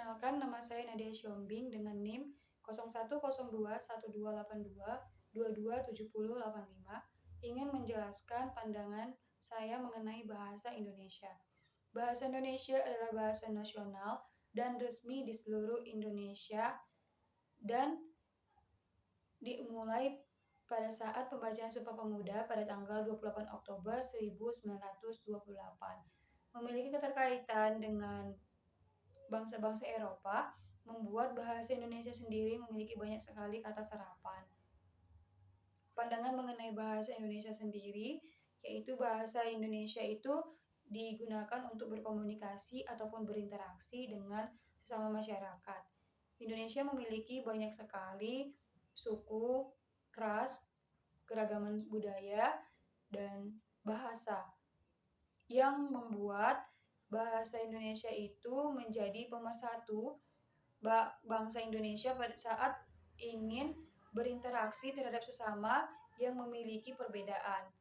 Perkenalkan, nama saya Nadia Siombing dengan NIM 01021282227085 ingin menjelaskan pandangan saya mengenai bahasa Indonesia. Bahasa Indonesia adalah bahasa nasional dan resmi di seluruh Indonesia dan dimulai pada saat pembacaan Sumpah Pemuda pada tanggal 28 Oktober 1928. Memiliki keterkaitan dengan bangsa-bangsa Eropa, membuat bahasa Indonesia sendiri memiliki banyak sekali kata serapan. Pandangan mengenai bahasa Indonesia sendiri, yaitu bahasa Indonesia itu digunakan untuk berkomunikasi ataupun berinteraksi dengan sesama masyarakat. Indonesia memiliki banyak sekali suku, ras, keragaman budaya, dan bahasa yang membuat bahasa Indonesia itu menjadi pemersatu bangsa Indonesia pada saat ingin berinteraksi terhadap sesama yang memiliki perbedaan.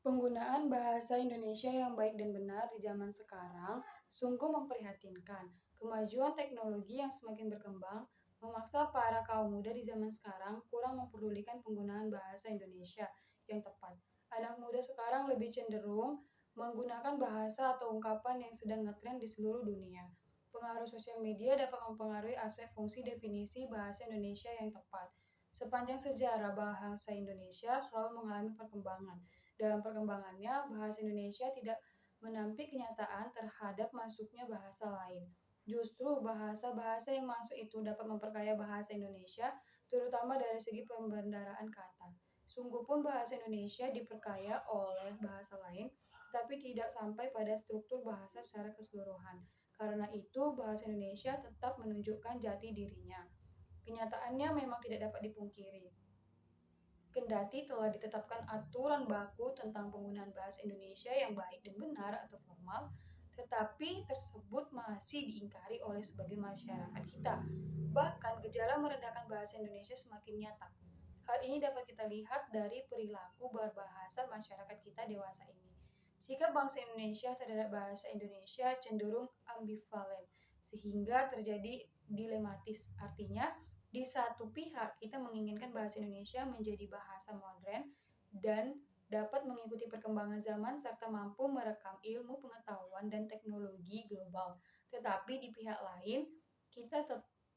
Penggunaan bahasa Indonesia yang baik dan benar di zaman sekarang sungguh memprihatinkan. Kemajuan teknologi yang semakin berkembang memaksa para kaum muda di zaman sekarang kurang memperdulikan penggunaan bahasa Indonesia yang tepat. Anak muda sekarang lebih cenderung menggunakan bahasa atau ungkapan yang sedang ngetren di seluruh dunia. Pengaruh sosial media dapat mempengaruhi aspek fungsi definisi bahasa Indonesia yang tepat. Sepanjang sejarah bahasa Indonesia selalu mengalami perkembangan. Dalam perkembangannya, bahasa Indonesia tidak menampik kenyataan terhadap masuknya bahasa lain. Justru bahasa-bahasa yang masuk itu dapat memperkaya bahasa Indonesia, terutama dari segi pembendaraan kata. Sungguh pun bahasa Indonesia diperkaya oleh bahasa lain, tapi tidak sampai pada struktur bahasa secara keseluruhan. Karena itu, bahasa Indonesia tetap menunjukkan jati dirinya. Kenyataannya memang tidak dapat dipungkiri. Kendati telah ditetapkan aturan baku tentang penggunaan bahasa Indonesia yang baik dan benar atau formal, tetapi tersebut masih diingkari oleh sebagian masyarakat kita. Bahkan gejala merendahkan bahasa Indonesia semakin nyata. Hal ini dapat kita lihat dari perilaku berbahasa masyarakat kita dewasa ini. Sikap bangsa Indonesia terhadap bahasa Indonesia cenderung ambivalen, sehingga terjadi dilematis. Artinya, di satu pihak kita menginginkan bahasa Indonesia menjadi bahasa modern dan dapat mengikuti perkembangan zaman serta mampu merekam ilmu pengetahuan dan teknologi global. Tetapi di pihak lain, kita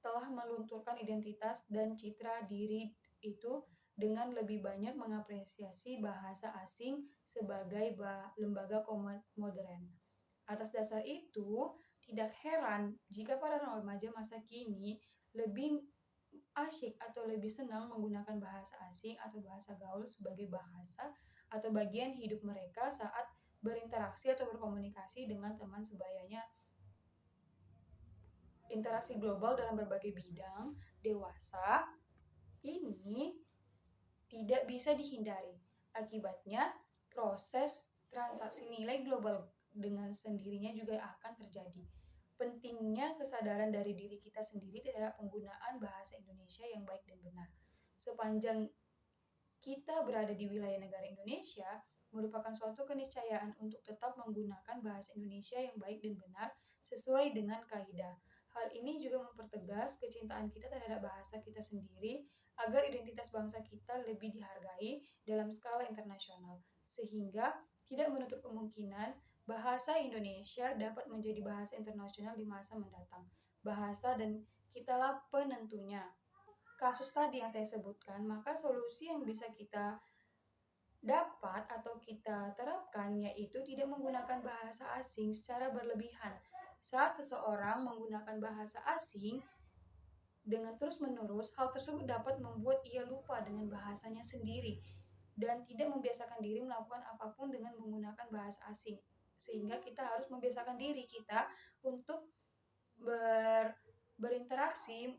telah melunturkan identitas dan citra diri itu dengan lebih banyak mengapresiasi bahasa asing sebagai lembaga modern. Atas dasar itu, tidak heran jika para remaja masa kini lebih asyik atau lebih senang menggunakan bahasa asing atau bahasa gaul sebagai bahasa atau bagian hidup mereka saat berinteraksi atau berkomunikasi dengan teman sebayanya. Interaksi global dalam berbagai bidang dewasa ini tidak bisa dihindari. Akibatnya, proses transaksi nilai global dengan sendirinya juga akan terjadi. Pentingnya kesadaran dari diri kita sendiri terhadap penggunaan bahasa Indonesia yang baik dan benar. Sepanjang kita berada di wilayah negara Indonesia, merupakan suatu keniscayaan untuk tetap menggunakan bahasa Indonesia yang baik dan benar sesuai dengan kaidah. Hal ini juga mempertegas kecintaan kita terhadap bahasa kita sendiri agar identitas bangsa kita lebih dihargai dalam skala internasional, sehingga tidak menutup kemungkinan bahasa Indonesia dapat menjadi bahasa internasional di masa mendatang. Bahasa dan kitalah penentunya. Kasus tadi yang saya sebutkan, maka solusi yang bisa kita dapat atau kita terapkan yaitu tidak menggunakan bahasa asing secara berlebihan. Saat seseorang menggunakan bahasa asing dengan terus-menerus, hal tersebut dapat membuat ia lupa dengan bahasanya sendiri dan tidak membiasakan diri melakukan apapun dengan menggunakan bahasa asing. Sehingga kita harus membiasakan diri kita untuk berinteraksi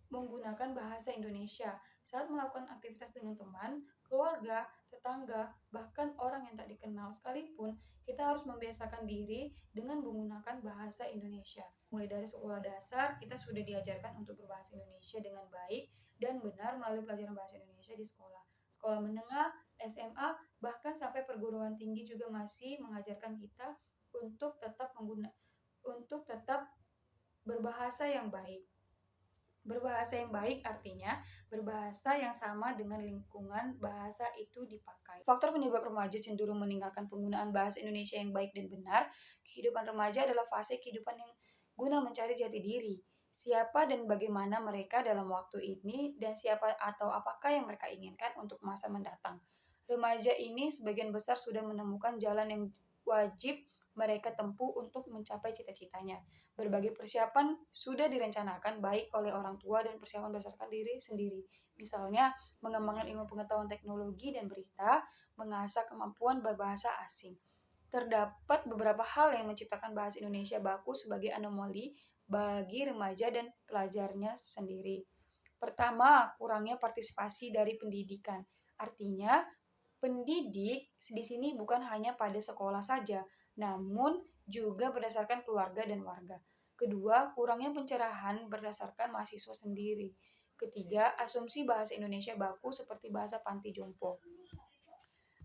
menggunakan bahasa Indonesia saat melakukan aktivitas dengan teman, keluarga, tetangga, bahkan orang yang tak dikenal sekalipun. Kita harus membiasakan diri dengan menggunakan bahasa Indonesia. Mulai dari sekolah dasar, kita sudah diajarkan untuk berbahasa Indonesia dengan baik dan benar melalui pelajaran bahasa Indonesia di sekolah. Sekolah menengah, SMA, bahkan sampai perguruan tinggi juga masih mengajarkan kita untuk tetap Berbahasa yang baik. Berbahasa yang baik artinya berbahasa yang sama dengan lingkungan bahasa itu dipakai. Faktor penyebab remaja cenderung meninggalkan penggunaan bahasa Indonesia yang baik dan benar. Kehidupan remaja adalah fase kehidupan yang guna mencari jati diri. Siapa dan bagaimana mereka dalam waktu ini dan siapa atau apakah yang mereka inginkan untuk masa mendatang. Remaja ini sebagian besar sudah menemukan jalan yang wajib mereka tempuh untuk mencapai cita-citanya. Berbagai persiapan sudah direncanakan baik oleh orang tua dan persiapan berdasarkan diri sendiri. Misalnya, mengembangkan ilmu pengetahuan teknologi dan berita, mengasah kemampuan berbahasa asing. Terdapat beberapa hal yang menciptakan bahasa Indonesia baku sebagai anomali bagi remaja dan pelajarnya sendiri. Pertama, kurangnya partisipasi dari pendidikan. Artinya, pendidik di sini bukan hanya pada sekolah saja, namun juga berdasarkan keluarga dan warga. Kedua, kurangnya pencerahan berdasarkan mahasiswa sendiri. Ketiga, asumsi bahasa Indonesia baku seperti bahasa panti jompo.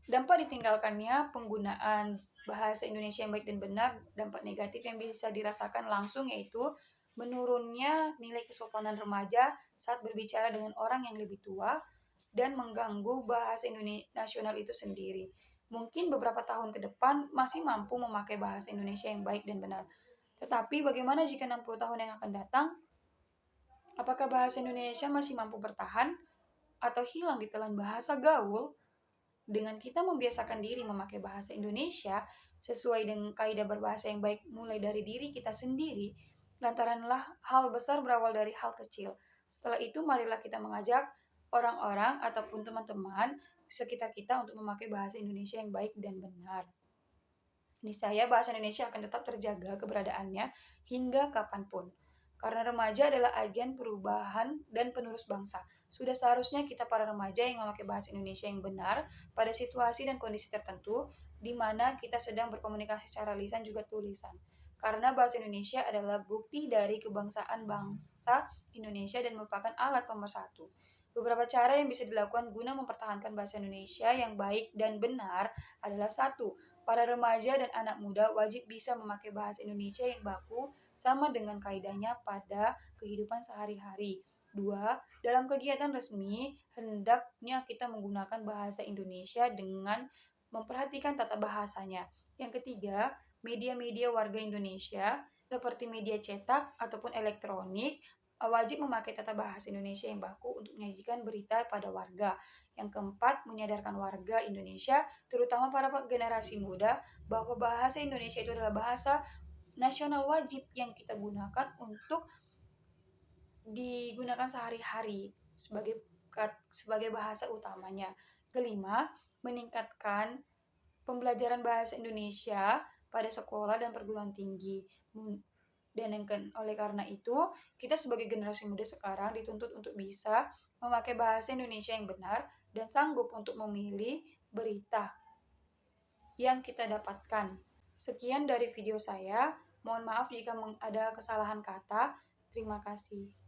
Dampak ditinggalkannya penggunaan bahasa Indonesia yang baik dan benar, dampak negatif yang bisa dirasakan langsung yaitu menurunnya nilai kesopanan remaja saat berbicara dengan orang yang lebih tua, dan mengganggu bahasa Indonesia nasional itu sendiri. Mungkin beberapa tahun ke depan masih mampu memakai bahasa Indonesia yang baik dan benar. Tetapi bagaimana jika 60 tahun yang akan datang? Apakah bahasa Indonesia masih mampu bertahan atau hilang ditelan bahasa gaul? Dengan kita membiasakan diri memakai bahasa Indonesia sesuai dengan kaidah berbahasa yang baik mulai dari diri kita sendiri, lantaranlah hal besar berawal dari hal kecil. Setelah itu marilah kita mengajak orang-orang ataupun teman-teman sekitar kita untuk memakai bahasa Indonesia yang baik dan benar. Niscaya bahasa Indonesia akan tetap terjaga keberadaannya hingga kapanpun. Karena remaja adalah agen perubahan dan penerus bangsa. Sudah seharusnya kita para remaja yang memakai bahasa Indonesia yang benar pada situasi dan kondisi tertentu di mana kita sedang berkomunikasi secara lisan juga tulisan. Karena bahasa Indonesia adalah bukti dari kebangsaan bangsa Indonesia dan merupakan alat pemersatu. Beberapa cara yang bisa dilakukan guna mempertahankan bahasa Indonesia yang baik dan benar adalah: satu, para remaja dan anak muda wajib bisa memakai bahasa Indonesia yang baku sama dengan kaidahnya pada kehidupan sehari-hari. Dua, dalam kegiatan resmi, hendaknya kita menggunakan bahasa Indonesia dengan memperhatikan tata bahasanya. Yang ketiga, media-media warga Indonesia seperti media cetak ataupun elektronik wajib memakai tata bahasa Indonesia yang baku untuk menyajikan berita pada warga. Yang keempat, menyadarkan warga Indonesia, terutama para generasi muda, bahwa bahasa Indonesia itu adalah bahasa nasional wajib yang kita gunakan untuk digunakan sehari-hari sebagai bahasa utamanya. Kelima, meningkatkan pembelajaran bahasa Indonesia pada sekolah dan perguruan tinggi. Dan oleh karena itu, kita sebagai generasi muda sekarang dituntut untuk bisa memakai bahasa Indonesia yang benar dan sanggup untuk memilih berita yang kita dapatkan. Sekian dari video saya. Mohon maaf jika ada kesalahan kata. Terima kasih.